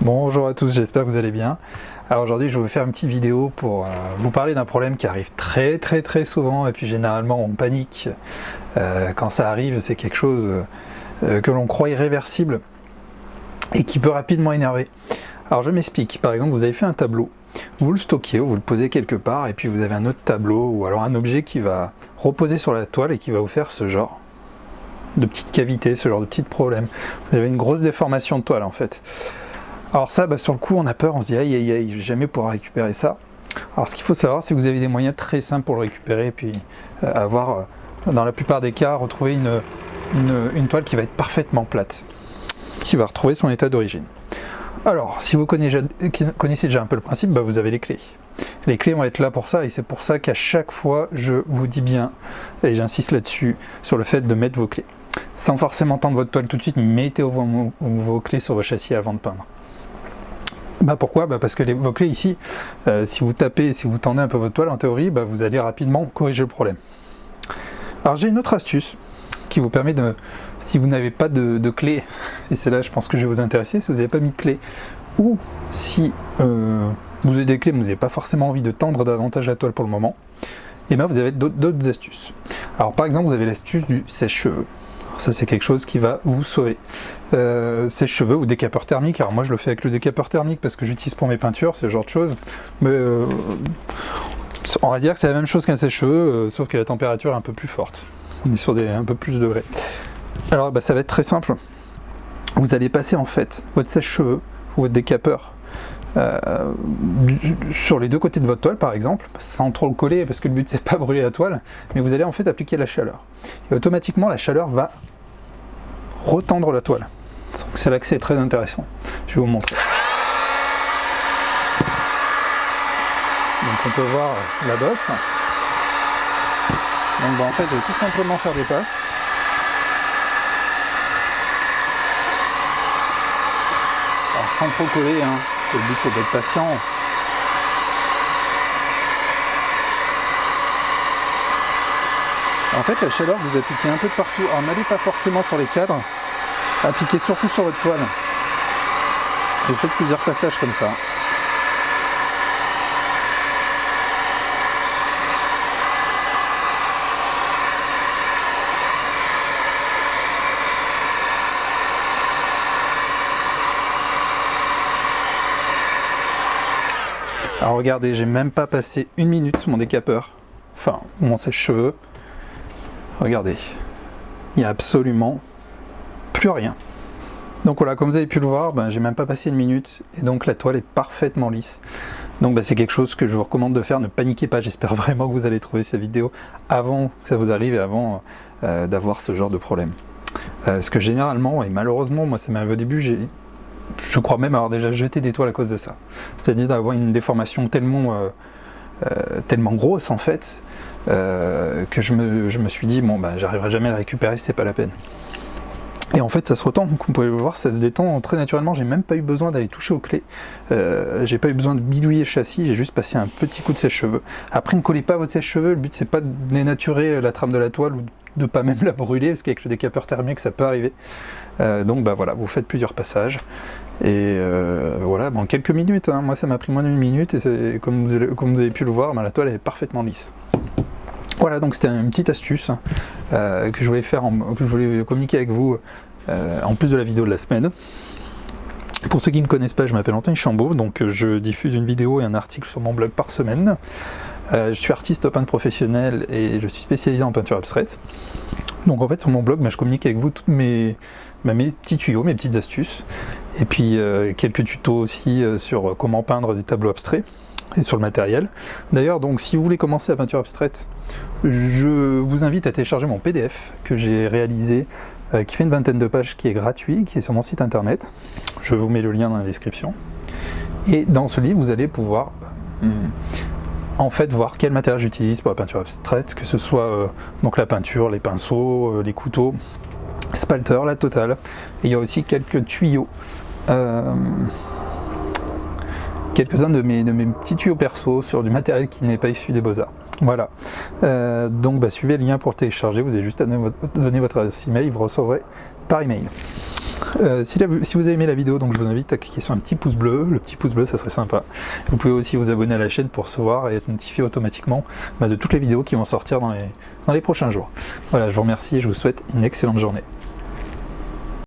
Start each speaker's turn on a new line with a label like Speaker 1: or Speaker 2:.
Speaker 1: Bonjour à tous, j'espère que vous allez bien. Alors aujourd'hui je vais vous faire une petite vidéo pour vous parler d'un problème qui arrive très souvent et puis généralement on panique quand ça arrive. C'est quelque chose que l'on croit irréversible et qui peut rapidement énerver. Alors je m'explique, par exemple vous avez fait un tableau, vous le stockez ou vous le posez quelque part et puis vous avez un autre tableau ou alors un objet qui va reposer sur la toile et qui va vous faire ce genre de petites cavités, ce genre de petits problèmes. Vous avez une grosse déformation de toile en fait. Alors ça, sur le coup, on a peur, on se dit aïe aïe aïe, je vais jamais pouvoir récupérer ça. Alors ce qu'il faut savoir, c'est que vous avez des moyens très simples pour le récupérer et puis avoir, dans la plupart des cas, retrouver une toile qui va être parfaitement plate, qui va retrouver son état d'origine. Alors, si vous connaissez déjà un peu le principe, vous avez les clés. Les clés vont être là pour ça et c'est pour ça qu'à chaque fois, je vous dis bien, et j'insiste là-dessus, sur le fait de mettre vos clés. Sans forcément tendre votre toile tout de suite, mettez vos clés sur vos châssis avant de peindre. Pourquoi ? Parce que vos clés ici, si vous tapez, si vous tendez un peu votre toile, en théorie, vous allez rapidement corriger le problème. Alors j'ai une autre astuce qui vous permet de, si vous n'avez pas de clé, et c'est là je pense que je vais vous intéresser, si vous n'avez pas mis de clé, ou si vous avez des clés mais vous n'avez pas forcément envie de tendre davantage la toile pour le moment, et vous avez d'autres astuces. Alors par exemple vous avez l'astuce du sèche-cheveux. Ça c'est quelque chose qui va vous sauver. Sèche-cheveux ou décapeur thermique. Alors moi je le fais avec le décapeur thermique parce que j'utilise pour mes peintures, ce genre de choses. Mais on va dire que c'est la même chose qu'un sèche-cheveux, sauf que la température est un peu plus forte. On est sur un peu plus de degrés. Alors ça va être très simple. Vous allez passer en fait votre sèche-cheveux ou votre décapeur sur les deux côtés de votre toile par exemple, sans trop le coller parce que le but c'est pas brûler la toile, mais vous allez en fait appliquer la chaleur. Et automatiquement la chaleur va retendre la toile. Donc c'est là que c'est très intéressant. Je vais vous montrer. Donc on peut voir la bosse. Donc en fait je vais tout simplement faire des passes. Alors sans trop coller, hein. Le but c'est d'être patient. En fait la chaleur vous appliquez un peu de partout. Alors n'allez pas forcément sur les cadres, appliquez surtout sur votre toile. Et faites plusieurs passages comme ça. Alors regardez, j'ai même pas passé une minute mon décapeur, enfin mon sèche-cheveux. Regardez, il n'y a absolument plus rien. Donc voilà, comme vous avez pu le voir, j'ai même pas passé une minute et donc la toile est parfaitement lisse. Donc c'est quelque chose que je vous recommande de faire, ne paniquez pas, j'espère vraiment que vous allez trouver cette vidéo avant que ça vous arrive et avant d'avoir ce genre de problème. Parce que généralement, et malheureusement, moi ça m'arrive au début, je crois même avoir déjà jeté des toiles à cause de ça. C'est-à-dire d'avoir une déformation tellement grosse en fait, que je me suis dit, j'arriverai jamais à la récupérer, c'est pas la peine. Et en fait ça se retend, donc vous pouvez le voir, ça se détend très naturellement, j'ai même pas eu besoin d'aller toucher aux clés, j'ai pas eu besoin de bidouiller le châssis, j'ai juste passé un petit coup de sèche-cheveux. Après ne collez pas votre sèche-cheveux, le but c'est pas de dénaturer la trame de la toile ou de pas même la brûler, parce qu'avec le décapeur thermique ça peut arriver. Donc voilà, vous faites plusieurs passages, et voilà, en quelques minutes, hein, moi ça m'a pris moins d'une minute, et comme vous avez pu le voir, la toile est parfaitement lisse. Voilà, donc c'était une petite astuce que je voulais communiquer avec vous en plus de la vidéo de la semaine. Pour ceux qui ne connaissent pas, je m'appelle Anthony Chambaud, donc je diffuse une vidéo et un article sur mon blog par semaine. Je suis artiste peintre professionnel et je suis spécialisé en peinture abstraite. Donc en fait sur mon blog, je communique avec vous toutes mes petits tuyaux, mes petites astuces, et puis quelques tutos aussi sur comment peindre des tableaux abstraits et sur le matériel. D'ailleurs, donc si vous voulez commencer la peinture abstraite, je vous invite à télécharger mon PDF que j'ai réalisé, qui fait une vingtaine de pages, qui est gratuit, qui est sur mon site internet. Je vous mets le lien dans la description. Et dans ce livre, vous allez pouvoir en fait voir quel matériel j'utilise pour la peinture abstraite, que ce soit donc la peinture, les pinceaux, les couteaux, spalter, la totale. Et il y a aussi quelques tuyaux. Quelques-uns de mes petits tuyaux perso sur du matériel qui n'est pas issu des Beaux-Arts. Voilà. Donc suivez le lien pour télécharger, vous avez juste à donner votre adresse email, vous recevrez par email. Si vous avez aimé la vidéo, donc je vous invite à cliquer sur un petit pouce bleu. Le petit pouce bleu, ça serait sympa. Vous pouvez aussi vous abonner à la chaîne pour recevoir et être notifié automatiquement de toutes les vidéos qui vont sortir dans les prochains jours. Voilà, je vous remercie et je vous souhaite une excellente journée.